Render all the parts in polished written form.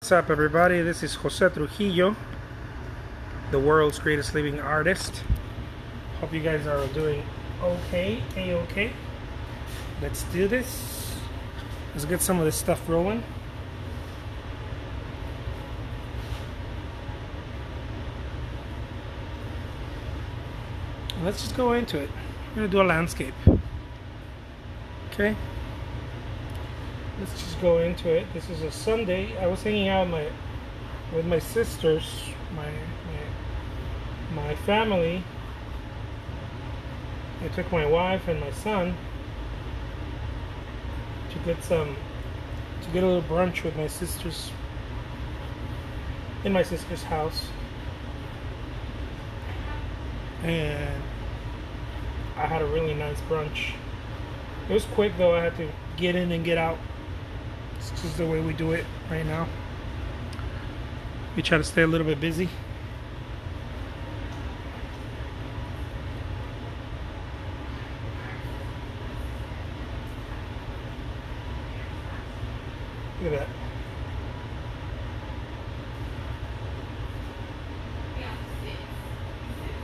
What's up, everybody? This is Jose Trujillo, the world's greatest living artist. Hope you guys are doing okay, A-okay. Let's do this. Let's get some of this stuff rolling. Let's just go into it. I'm gonna do a landscape. Okay? Let's just go into it. This is a Sunday. I was hanging out with my sisters, my family. I took my wife and my son to get a little brunch with my sisters in my sister's house. And I had a really nice brunch. It was quick though. I had to get in and get out. It's just the way we do it right now. We try to stay a little bit busy. Look at that.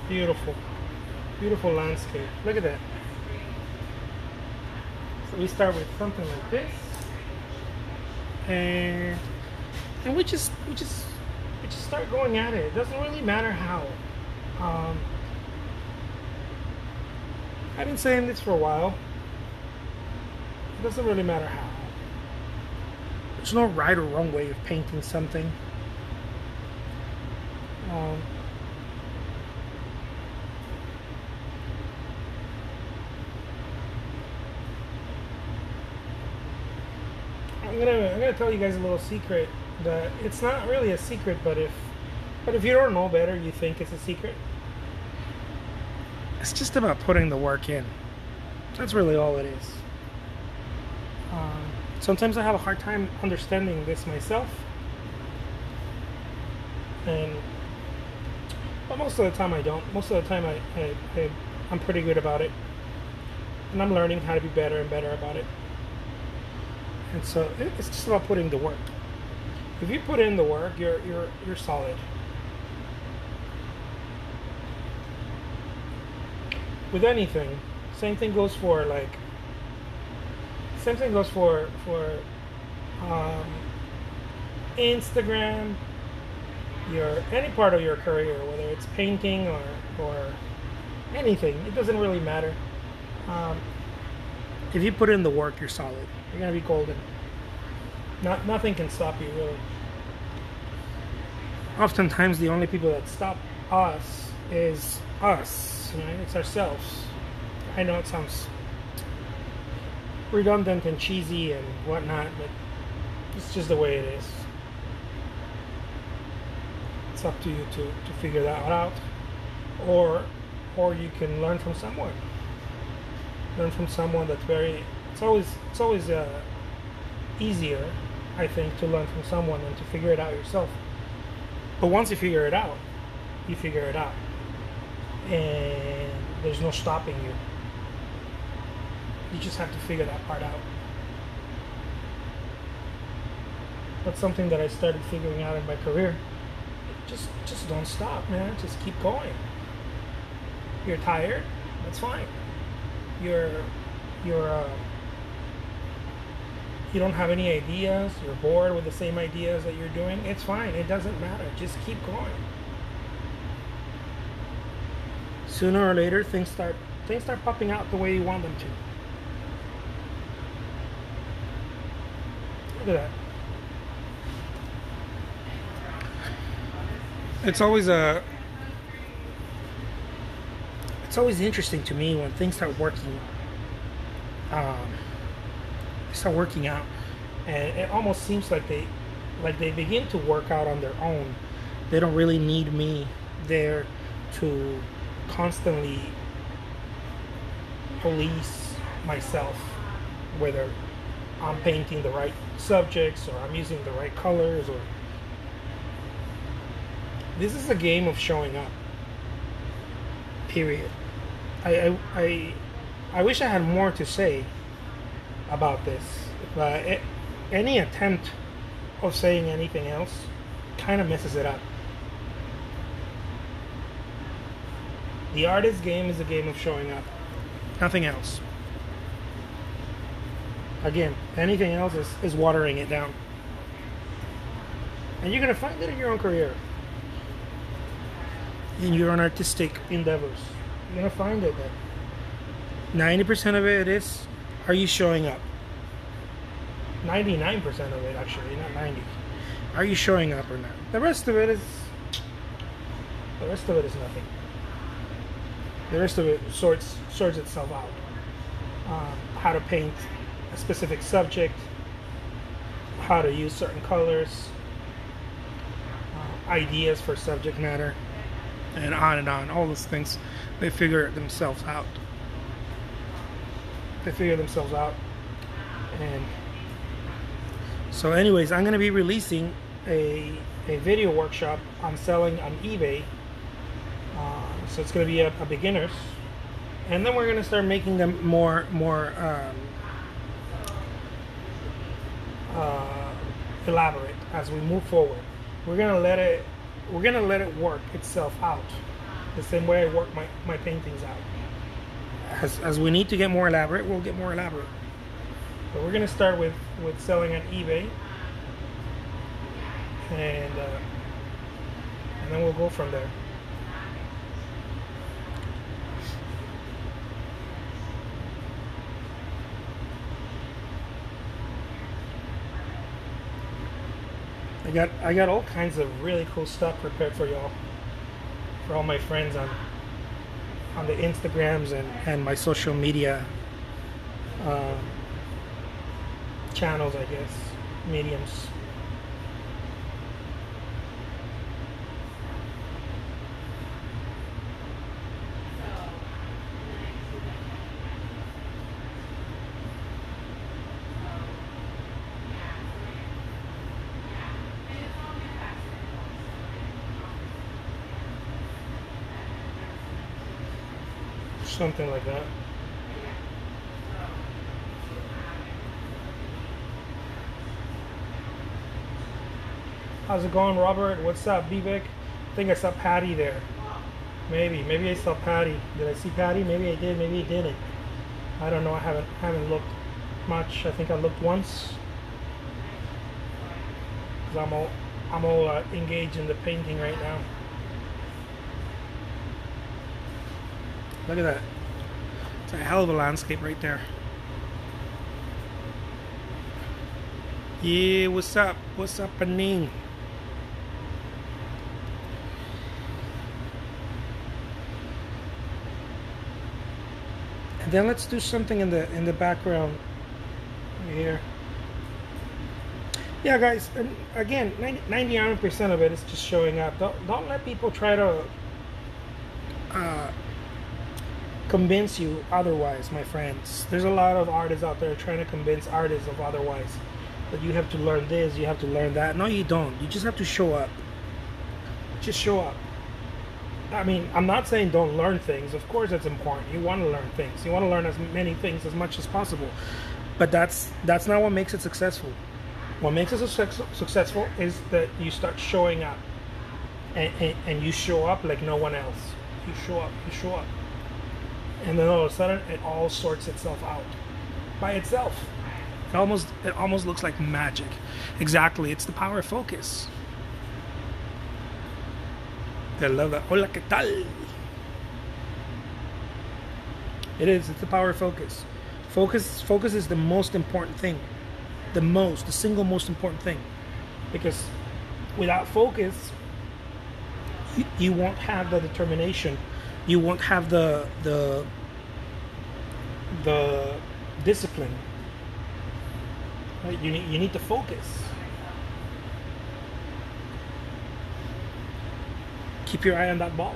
Beautiful. Beautiful landscape. Look at that. So we start with something like this. And we just start going at it. It doesn't really matter how. I've been saying this for a while. It doesn't really matter how. There's no right or wrong way of painting something. I'm gonna tell you guys a little secret that it's not really a secret, but if you don't know better, you think it's a secret. It's just about putting the work in. That's really all it is. Sometimes I have a hard time understanding this myself, but most of the time I don't. Most of the time I'm pretty good about it, and I'm learning how to be better and better about it. And so it's just about putting the work. If you put in the work, you're solid. With anything, same thing goes for Instagram, any part of your career, whether it's painting or anything. It doesn't really matter. If you put in the work, you're solid. You're gonna be golden. Nothing can stop you, really. Oftentimes, the only people that stop us is us. Right? It's ourselves. I know it sounds redundant and cheesy and whatnot, but it's just the way it is. It's up to you to figure that out, or you can learn from someone. Learn from someone that's very. It's always easier, I think, to learn from someone than to figure it out yourself. But once you figure it out, you figure it out, and there's no stopping you. You just have to figure that part out. That's something that I started figuring out in my career. Just don't stop, man. Just keep going. You're tired, that's fine. You don't have any ideas, you're bored with the same ideas that you're doing, it's fine, it doesn't matter, just keep going. Sooner or later, things start popping out the way you want them to. Look at that. It's always interesting to me when things start working. Start working out, and it almost seems like they begin to work out on their own. They don't really need me there to constantly police myself, whether I'm painting the right subjects or I'm using the right colors. Or this is a game of showing up, period. I wish I had more to say about this, but any attempt of saying anything else kind of messes it up. The artist game is a game of showing up. Nothing else. Again, anything else is watering it down. And you're going to find that in your own career. In your own artistic endeavors. You're going to find it that 90% of it is, are you showing up? 99% of it, actually, not 90. Are you showing up or not? The rest of it is nothing. The rest of it sorts itself out. How to paint a specific subject, how to use certain colors, ideas for subject matter, and on. All those things, they figure themselves out. And so anyways, I'm going to be releasing a video workshop on selling on eBay. So it's going to be a beginners, and then we're going to start making them more elaborate as we move forward. We're going to let it work itself out, the same way I work my paintings out. As we need to get more elaborate, we'll get more elaborate. But we're going to start with selling on eBay, and then we'll go from there. I got all kinds of really cool stuff prepared for y'all, for all my friends on the Instagrams and my social media channels, I guess, mediums. Something like that. How's it going, Robert? What's up, Vivek? I think I saw Patty there. Maybe I saw Patty. Did I see Patty? Maybe I did. Maybe I didn't. I don't know. I haven't looked much. I think I looked once. Cause I'm all engaged in the painting right now. Look at that. It's a hell of a landscape right there. Yeah, what's up? What's up, Panine? And then let's do something in the background here. Yeah, guys. And again, 99% of it is just showing up. Don't let people try to convince you otherwise, my friends. There's a lot of artists out there trying to convince artists of otherwise, that you have to learn this, you have to learn that. No, you don't. You just have to show up. Just show up. I mean, I'm not saying don't learn things. Of course it's important. You want to learn things. You want to learn as many things as much as possible. But that's not what makes it successful. What makes it successful is that you start showing up, and you show up like no one else. You show up. And then all of a sudden, it all sorts itself out by itself. It almost looks like magic. Exactly, it's the power of focus. I love that. Hola, ¿qué tal? It's the power of focus. Focus is the most important thing. The single most important thing. Because without focus, you won't have the determination. You won't have the discipline. Right? You need to focus. Keep your eye on that ball.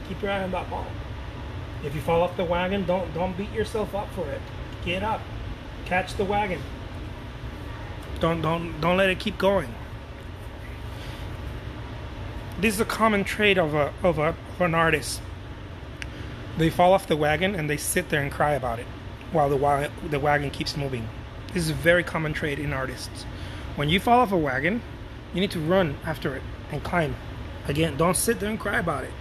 Keep your eye on that ball. If you fall off the wagon, don't beat yourself up for it. Get up. Catch the wagon. Don't let it keep going. This is a common trait of an artist. They fall off the wagon and they sit there and cry about it while the wagon keeps moving. This is a very common trait in artists. When you fall off a wagon, You need to run after it and climb. Again, don't sit there and cry about it.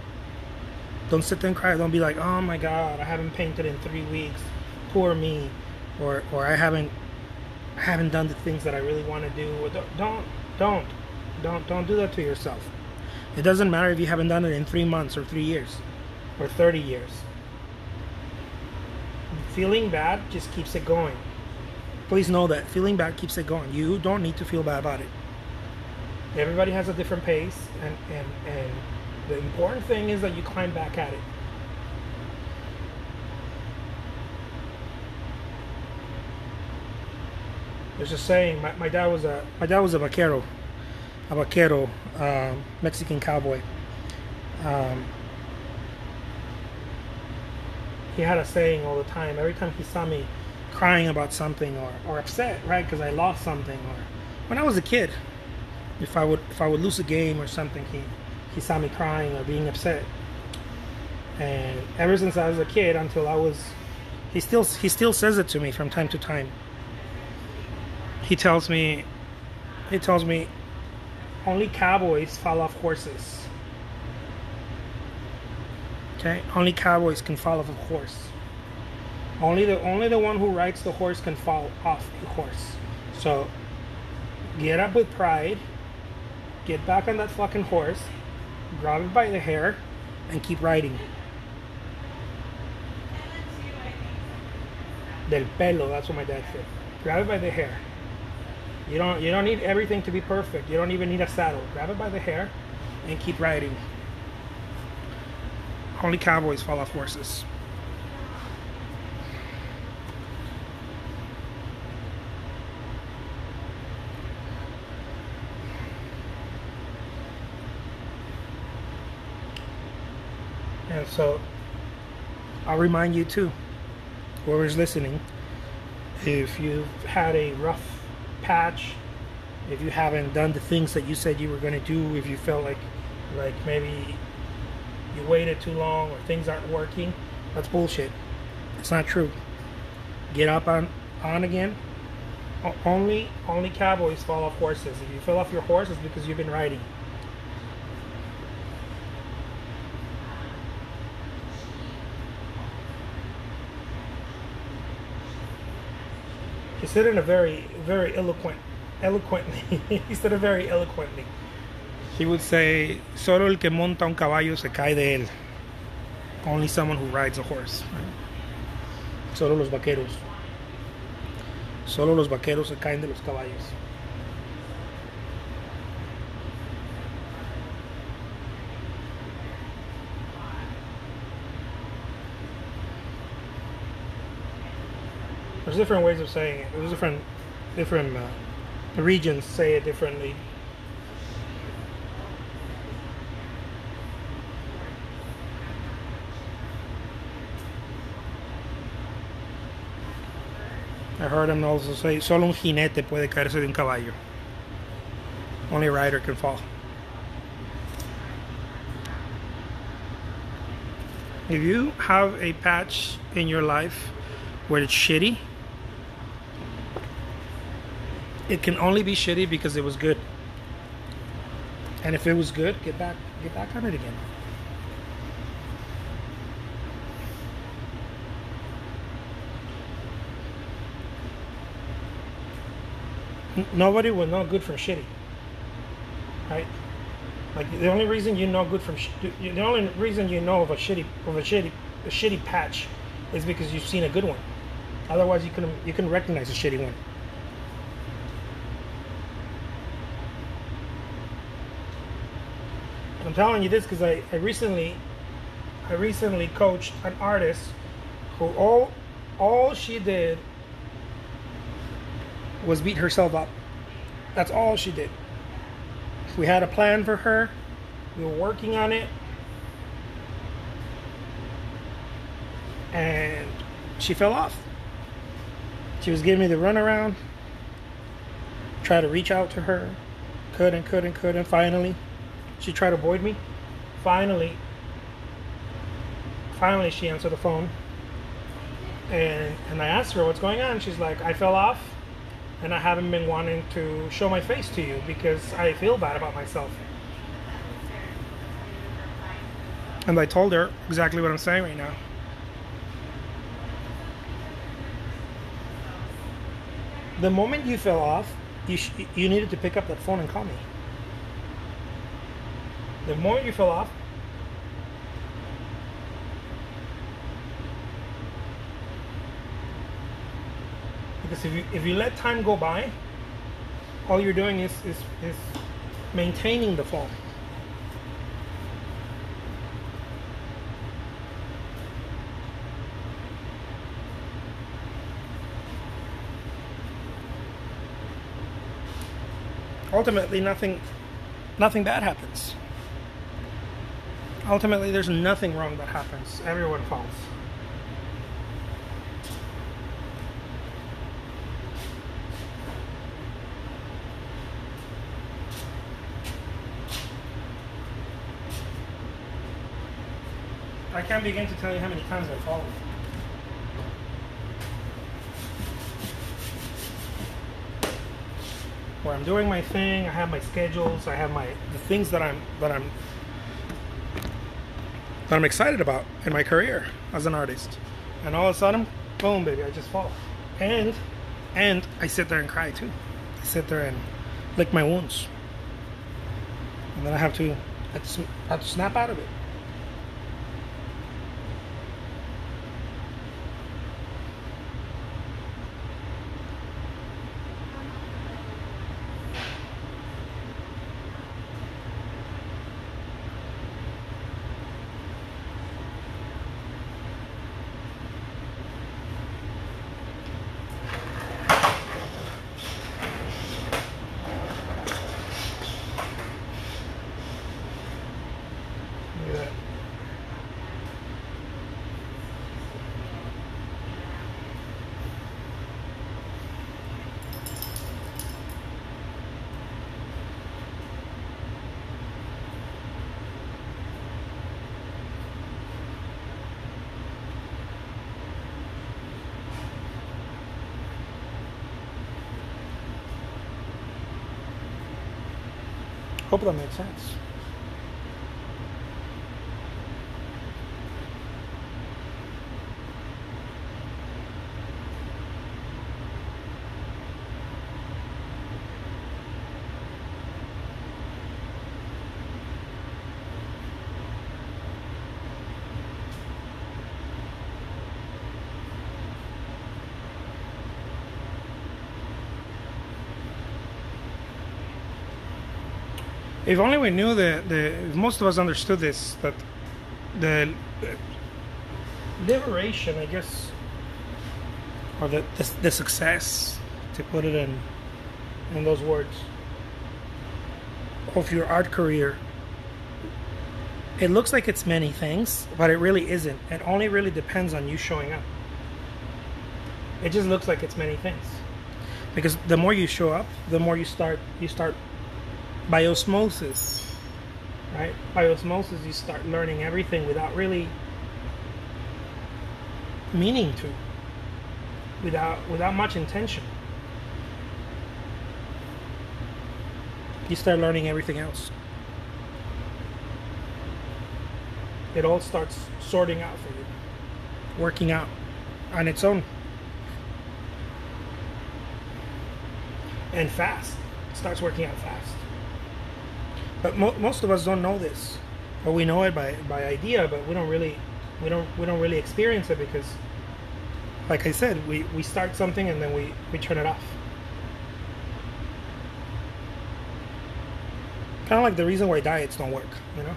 Don't sit there and cry. Don't be like, oh my God, I haven't painted in 3 weeks. Poor me. Or I haven't done the things that I really want to do. Or don't do that to yourself. It doesn't matter if you haven't done it in 3 months or 3 years or 30 years. Feeling bad just keeps it going. Please know that feeling bad keeps it going. You don't need to feel bad about it. Everybody has a different pace, and the important thing is that you climb back at it. There's a saying. My dad was a vaquero, Mexican cowboy. He had a saying all the time. Every time he saw me crying about something or upset, right, because I lost something, or when I was a kid, if I would lose a game or something, he saw me crying or being upset. And ever since I was a kid until he still says it to me from time to time. He tells me only cowboys fall off horses. Okay? Only cowboys can fall off a horse. Only the one who rides the horse can fall off the horse. So get up with pride, get back on that fucking horse, grab it by the hair, and keep riding. Del pelo, that's what my dad said. Grab it by the hair. You don't need everything to be perfect. You don't even need a saddle. Grab it by the hair and keep riding. Only cowboys fall off horses. And so I'll remind you too, whoever's listening, if you've had a rough patch, if you haven't done the things that you said you were going to do, if you felt like maybe you waited too long or things aren't working, that's bullshit. It's not true. Get up on again. Only cowboys fall off horses. If you fell off your horse, it's because you've been riding. He said it in a very, very eloquently. He said it very eloquently. He would say, "Solo el que monta un caballo se cae de él." Only someone who rides a horse. Solo los vaqueros. Solo los vaqueros se caen de los caballos. There's different ways of saying it. There's different regions say it differently. I heard him also say, "Solo un jinete puede caerse de un caballo." Only a rider can fall. If you have a patch in your life where it's shitty, it can only be shitty because it was good. And if it was good, get back on it again. Nobody will know good from shitty, right? Like the only reason you know good from the only reason you know of a shitty patch is because you've seen a good one. Otherwise, you couldn't recognize a shitty one. I'm telling you this because I recently coached an artist who all she did was beat herself up. That's all she did. We had a plan for her. We were working on it. And she fell off. She was giving me the runaround. Tried to reach out to her. Couldn't. Finally, she tried to avoid me. Finally, she answered the phone. And I asked her what's going on. She's like, I fell off. and I haven't been wanting to show my face to you because I feel bad about myself. And I told her exactly what I'm saying right now. The moment you fell off, you needed to pick up that phone and call me. The moment you fell off, because if you let time go by, all you're doing is maintaining the phone. Ultimately, nothing bad happens. Ultimately, there's nothing wrong that happens. Everyone falls. I can't begin to tell you how many times I've fallen. Where I'm doing my thing, I have my schedules, I have the things that I'm excited about in my career as an artist, and all of a sudden, boom, baby, I just fall, and I sit there and cry too. I sit there and lick my wounds, and then I have to snap out of it. Hope that makes sense. If only we knew if most of us understood this, that the liberation, I guess, or the success, to put it in those words, of your art career, it looks like it's many things, but it really isn't. It only really depends on you showing up. It just looks like it's many things, because the more you show up, the more you start by osmosis, right? By osmosis, you start learning everything without really meaning to, without much intention. You start learning everything else. It all starts sorting out for you, working out on its own, and fast. It starts working out fast. But most of us don't know this, or we know it by idea, but we don't really experience it, because, like I said, we start something and then we turn it off. Kind of like the reason why diets don't work, you know.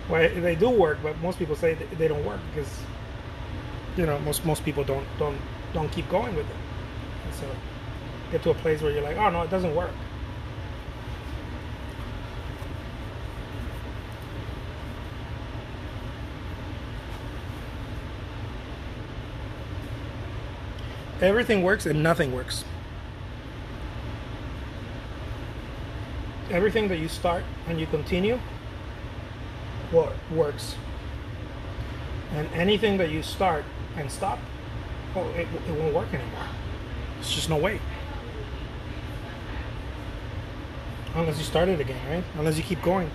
Why they do work, but most people say they don't work because, you know, most people don't keep going with it. And so get to a place where you're like, oh no, it doesn't work. Everything works and nothing works. Everything that you start and you continue works. And anything that you start and stop, it won't work anymore. It's just no way. Unless you start it again, right? Unless you keep going.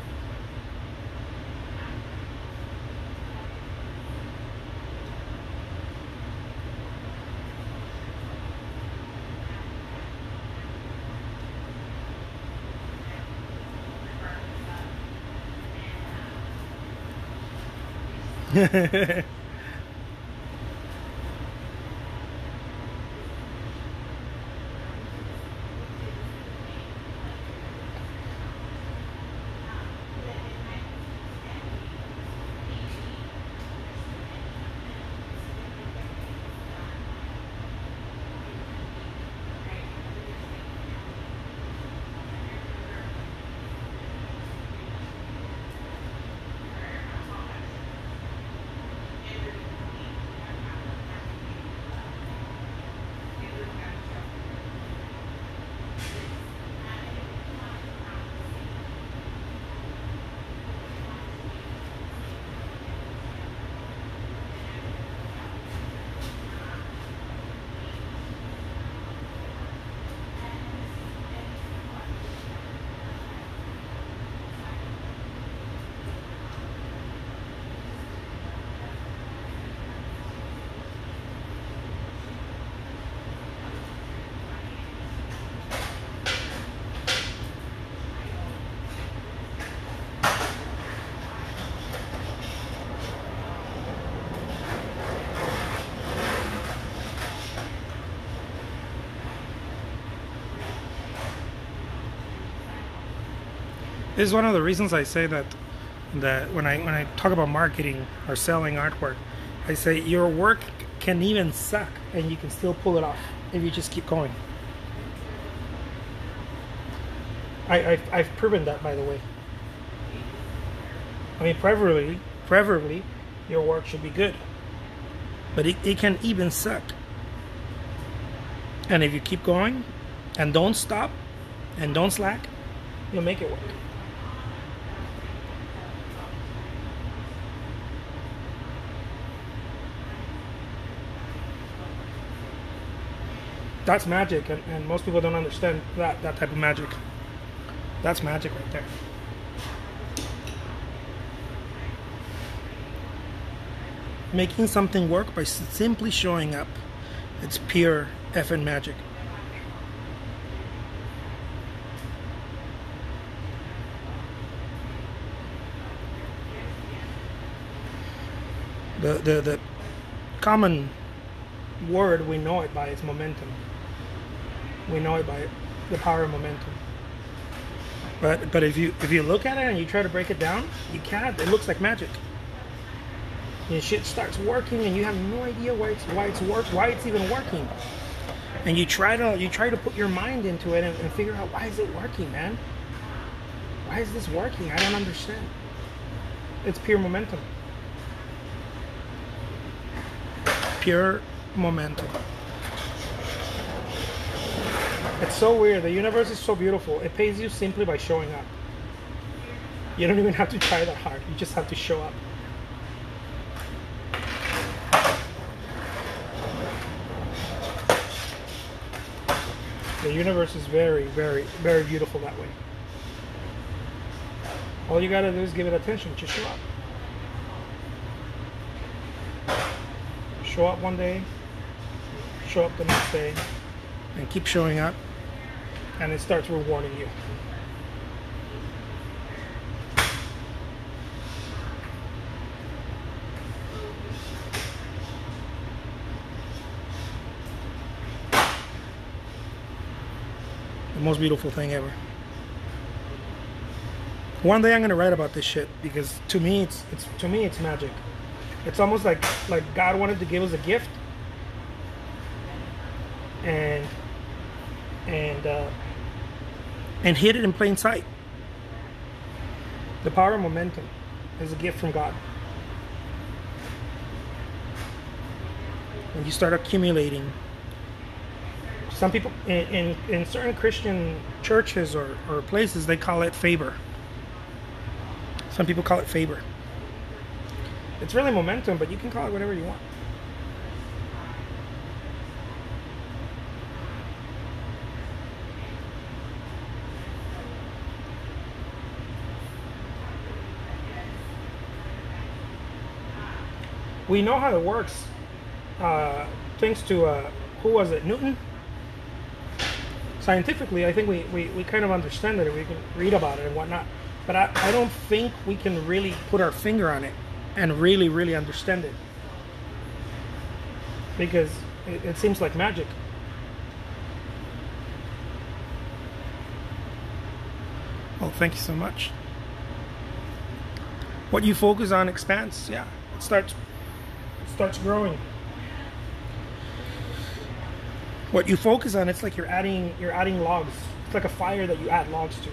This is one of the reasons I say that when I talk about marketing or selling artwork, I say your work can even suck and you can still pull it off if you just keep going. I've proven that, by the way. I mean, preferably your work should be good, but it can even suck. And if you keep going and don't stop and don't slack, you'll make it work. That's magic, and most people don't understand that type of magic. That's magic right there. Making something work by simply showing up. It's pure effing magic. The common word we know it by is momentum. We know it by the power of momentum. But if you look at it and you try to break it down, you can't. It looks like magic. And shit starts working, and you have no idea why it's even working. And you try to put your mind into it and figure out, why is it working, man? Why is this working? I don't understand. It's pure momentum. Pure momentum. It's so weird. The universe is so beautiful. It pays you simply by showing up. You don't even have to try that hard. You just have to show up. The universe is very, very, very beautiful that way. All you gotta do is give it attention. Just show up. Show up one day, show up the next day, and keep showing up, and it starts rewarding you. The most beautiful thing ever. One day I'm gonna write about this shit, because to me it's magic. It's almost like God wanted to give us a gift, and hid it in plain sight. The power of momentum is a gift from God. When you start accumulating, some people in certain Christian churches or places, they call it favor. Some people call it favor. It's really momentum, but you can call it whatever you want. We know how it works, thanks to who was it, Newton? Scientifically, I think we kind of understand it. We can read about it and whatnot, but I don't think we can really put our finger on it and really understand it, because it seems like magic. Oh, thank you so much. What you focus on expands. Yeah, it starts growing. What you focus on, it's like you're adding logs. It's like a fire that you add logs to,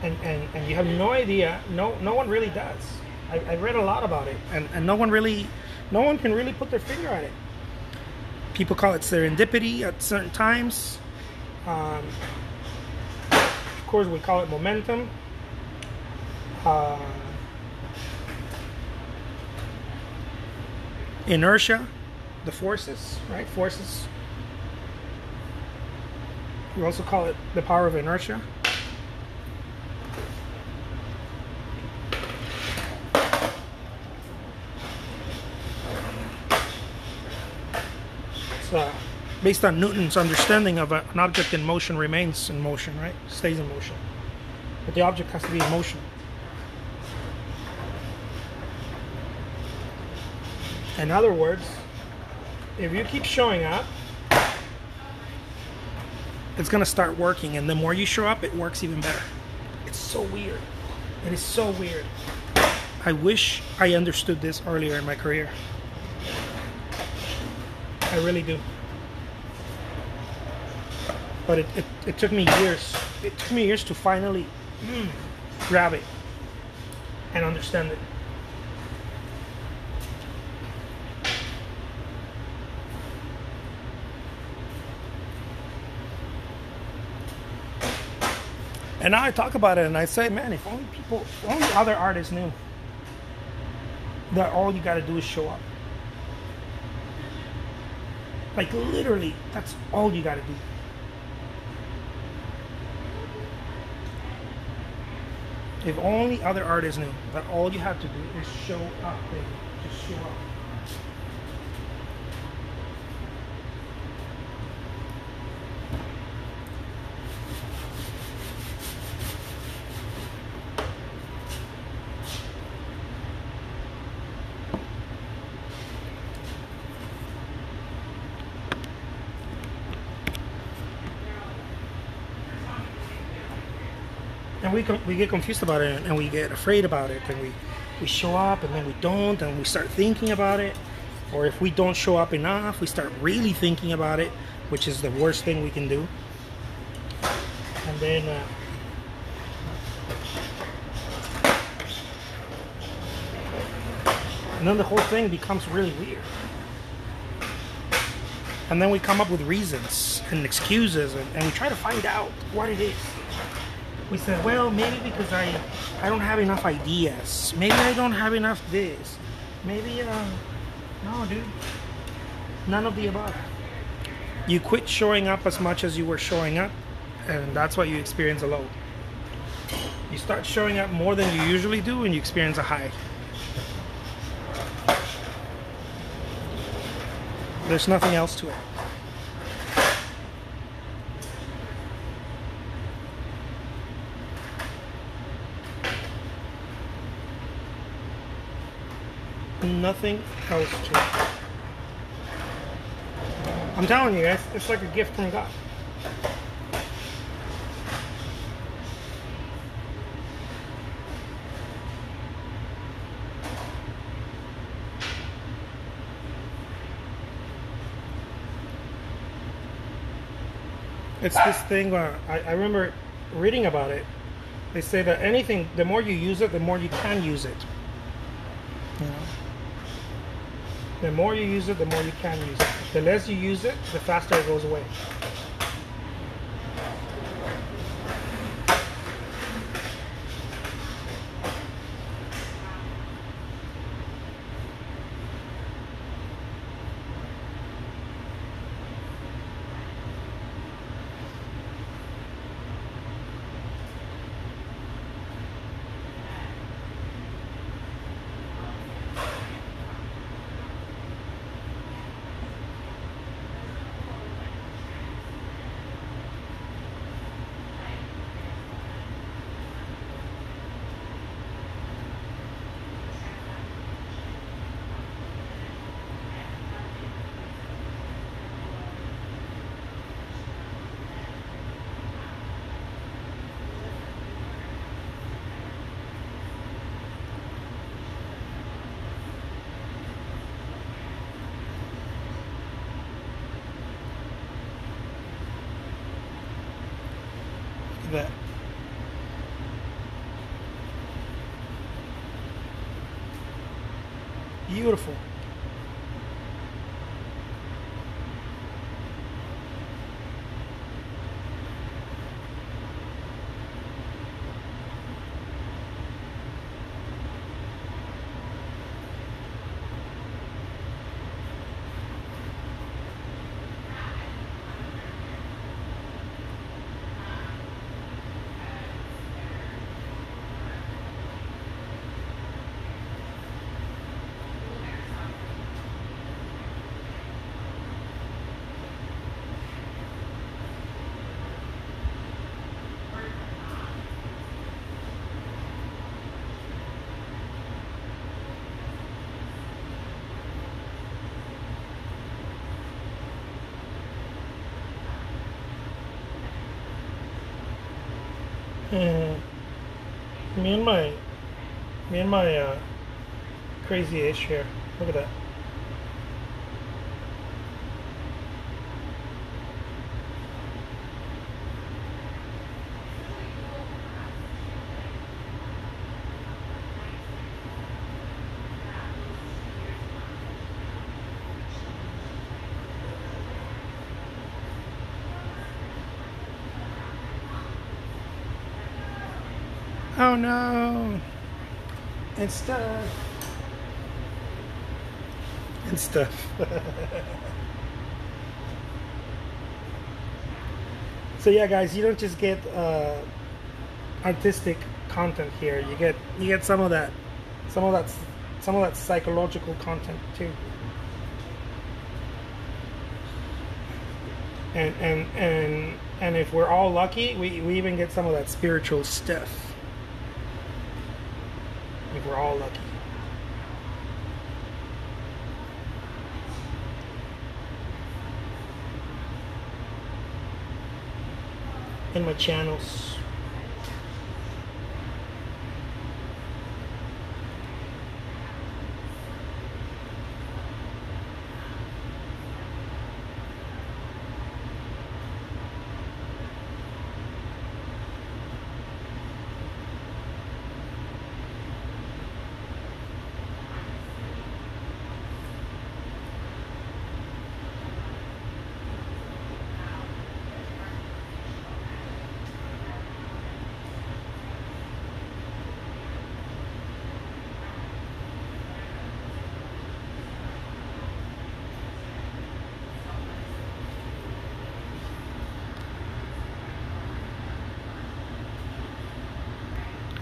and you have no idea. No one really does. I read a lot about it, and no one can really put their finger on it. People call it serendipity at certain times. Of course, we call it momentum. Inertia, the forces, right? Forces. We also call it the power of inertia. It's based on Newton's understanding of an object in motion remains in motion, right? Stays in motion. But the object has to be in motion. In other words, if you keep showing up, it's going to start working, and the more you show up, it works even better. It's so weird. It is so weird. I wish I understood this earlier in my career. I really do. But it took me years. It took me years to finally grab it and understand it. And now I talk about it and I say, man, if only other artists knew that all you got to do is show up. Like literally, that's all you got to do. If only other artists knew that all you have to do is show up, baby. Just show up. And we get confused about it, and we get afraid about it, and we show up and then we don't, and we start thinking about it. Or if we don't show up enough, we start really thinking about it, which is the worst thing we can do. And then the whole thing becomes really weird. And then we come up with reasons and excuses, and we try to find out what it is. We said, well, maybe because I don't have enough ideas. Maybe I don't have enough this. Maybe, no, dude. None of the above. You quit showing up as much as you were showing up, and that's why you experience a low. You start showing up more than you usually do, and you experience a high. There's nothing else to it. Nothing else to it. I'm telling you guys, it's like a gift from God. It's this thing where I remember reading about it. They say that anything, the more you use it, the more you can use it. You know? The more you use it, the more you can use it. The less you use it, the faster it goes away. Beautiful. And me and my crazy ish here. Look at that. Oh no! And stuff. And stuff. So yeah, guys, you don't just get artistic content here. You get some of that, some of that, some of that psychological content too. And if we're all lucky, we even get some of that spiritual stuff. If we're all lucky. In my channels.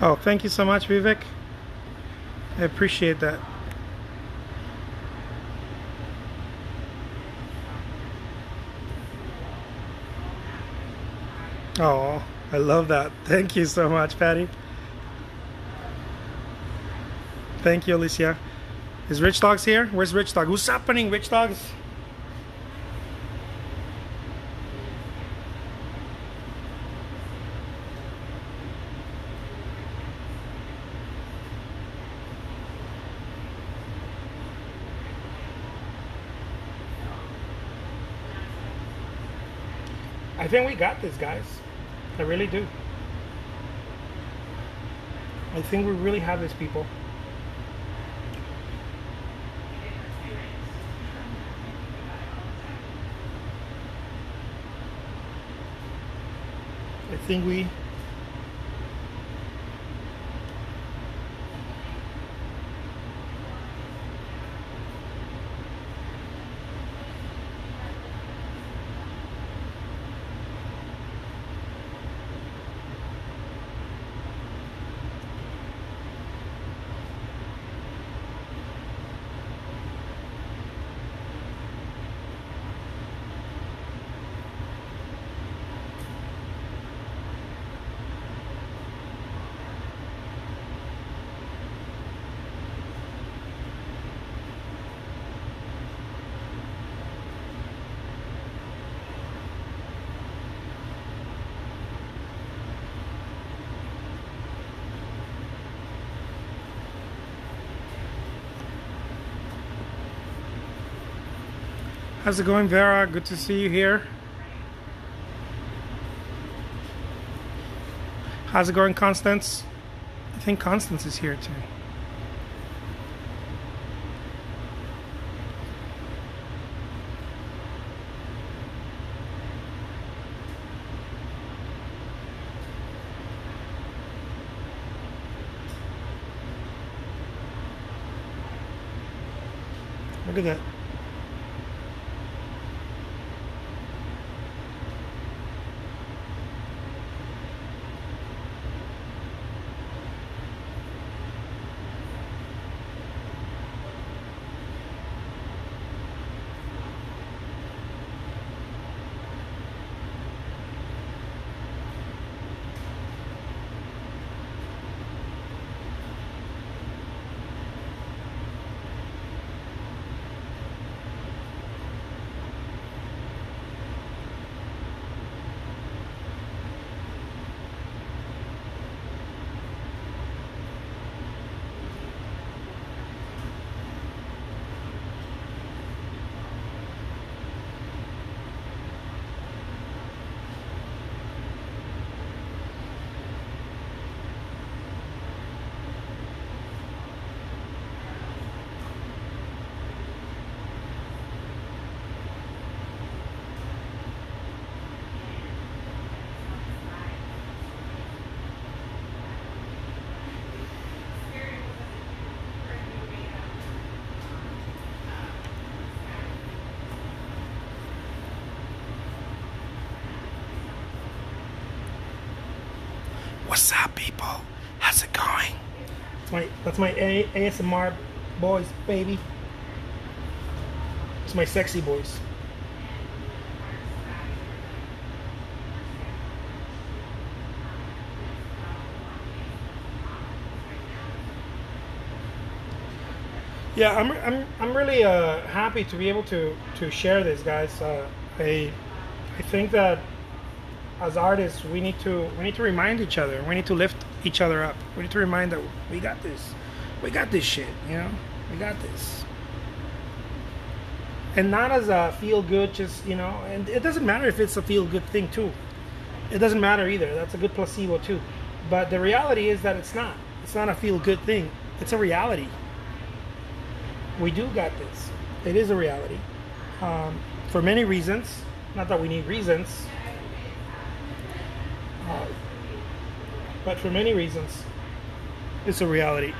Oh, thank you so much, Vivek. I appreciate that. Oh, I love that. Thank you so much, Patty. Thank you, Alicia. Is Rich Dogs here? Where's Rich Dog? What's happening, Rich Dogs? I think we got this, guys. I really do. I think we really have this, people. I think we... How's it going, Vera? Good to see you here. How's it going, Constance? I think Constance is here too. Look at that. What's up, people? How's it going? That's my ASMR boys, baby. It's my sexy boys. Yeah, I'm really happy to be able to share this, guys. I think that as artists, we need to remind each other. We need to lift each other up. We need to remind that we got this. We got this shit. You know, we got this. And not as a feel good, just, you know. And it doesn't matter if it's a feel good thing too. It doesn't matter either. That's a good placebo too. But the reality is that it's not. It's not a feel good thing. It's a reality. We do got this. It is a reality. For many reasons. Not that we need reasons. But for many reasons, it's a reality.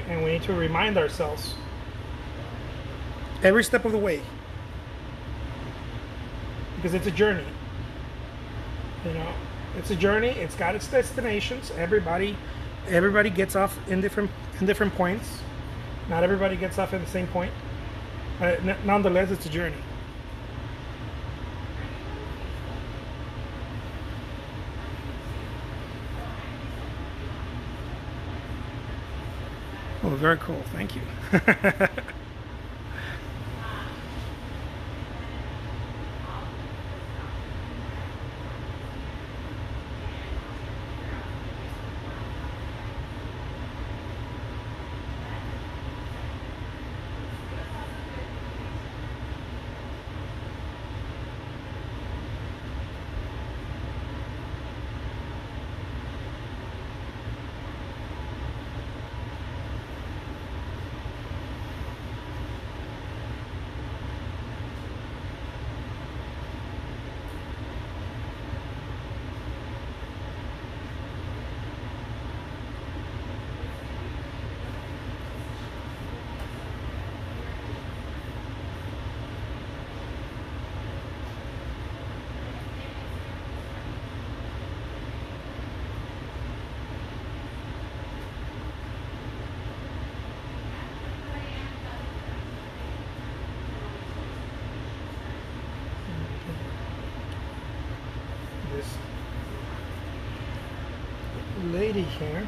And we need to remind ourselves every step of the way. Because it's a journey. You know, it's a journey. It's got its destinations. Everybody gets off in different points. Not everybody gets off at the same point. Nonetheless, it's a journey. Oh, very cool. Thank you. This lady here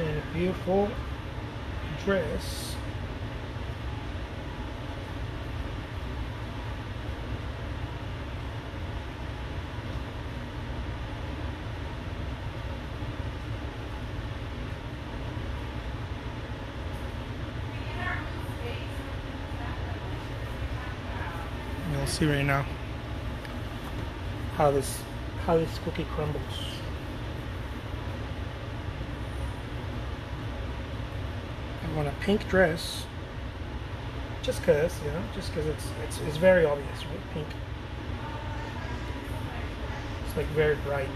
in a beautiful dress. You'll see right now how this cookie crumbles. I want a pink dress, just cause, you know, just cause it's very obvious, right? Pink. It's like very bright.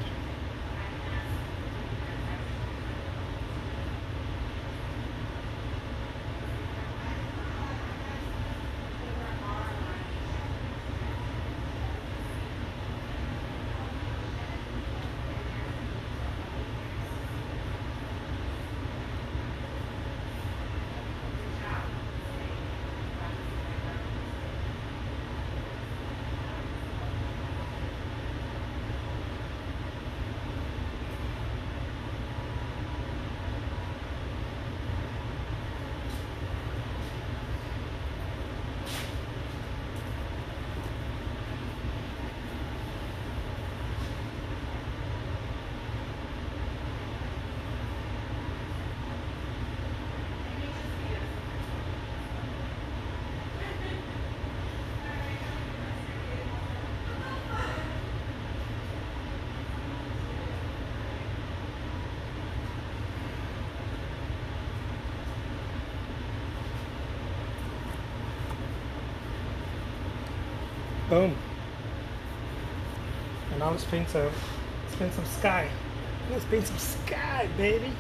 Boom. And now let's paint some sky. Let's paint some sky, baby.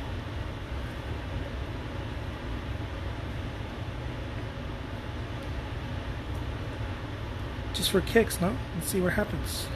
Just for kicks, no? Let's see what happens.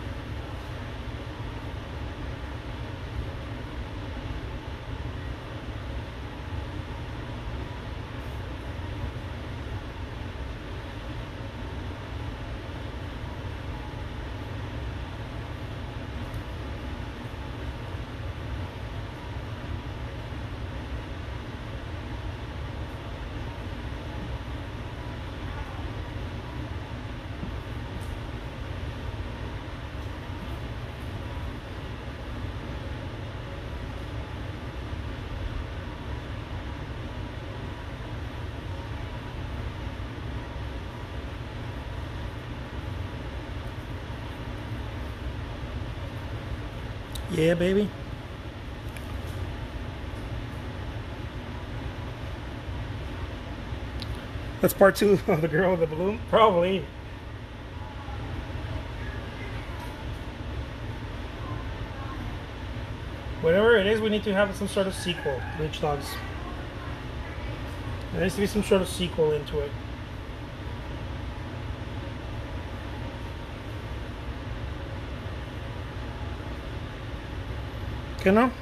Yeah, baby. That's part 2 of the girl with the balloon? Probably. Whatever it is, we need to have some sort of sequel, Rich Dogs. There needs to be some sort of sequel into it. Okay, no?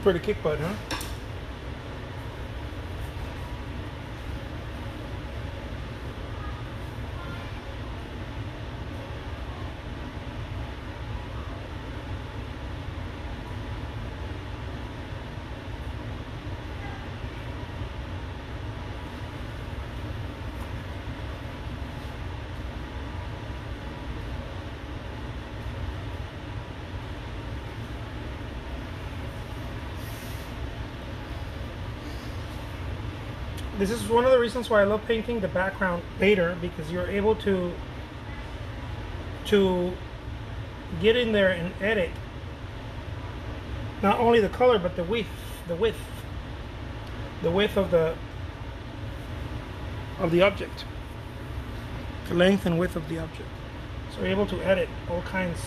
Pretty kick butt, huh? This is one of the reasons why I love painting the background later, because you're able to get in there and edit not only the color but the width of the object, the length and width of the object. So you're able to edit all kinds.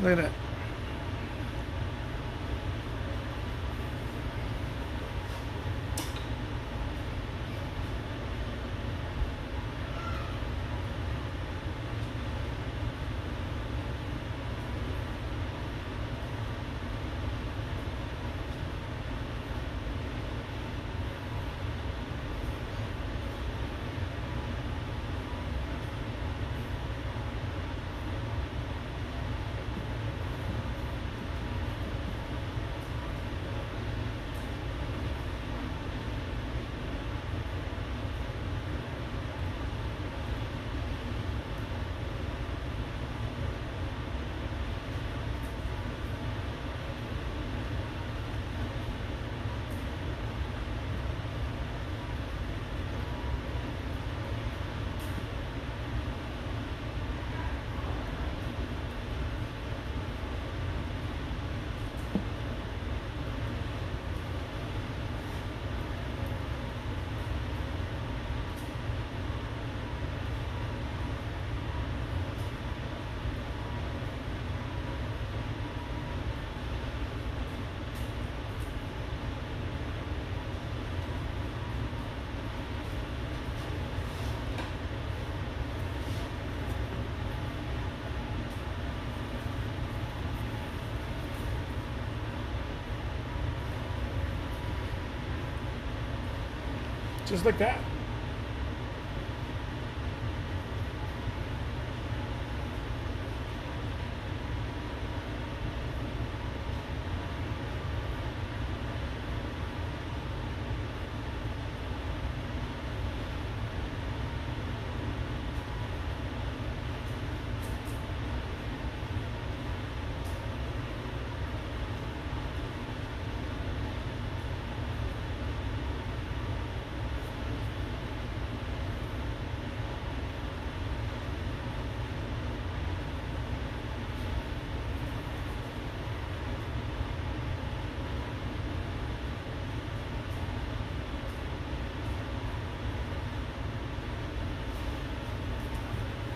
Look at that. Just like that.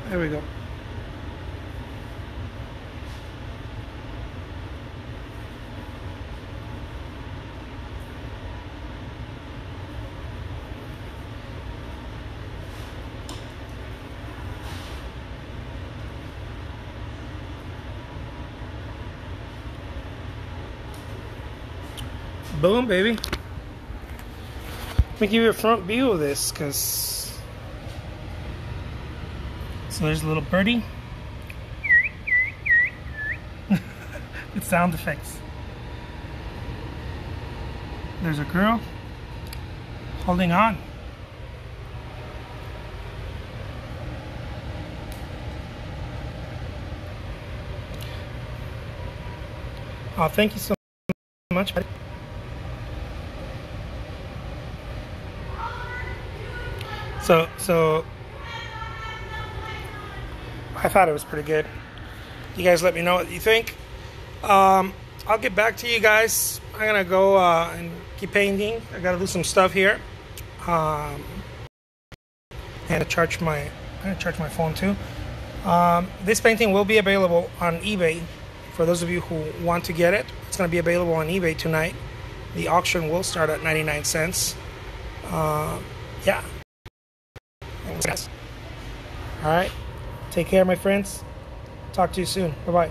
There we go. Boom, baby. Let me give you a front view of this, because so there's a little birdie. With sound effects. There's a girl holding on. Oh, thank you so much. So I thought it was pretty good. You guys let me know what you think. I'll get back to you guys. I'm gonna go and keep painting. I gotta do some stuff here. And I'm gonna charge my phone too. This painting will be available on eBay for those of you who want to get it. It's gonna be available on eBay tonight. The auction will start at 99 cents. Yeah. All right. Take care, my friends. Talk to you soon. Bye-bye.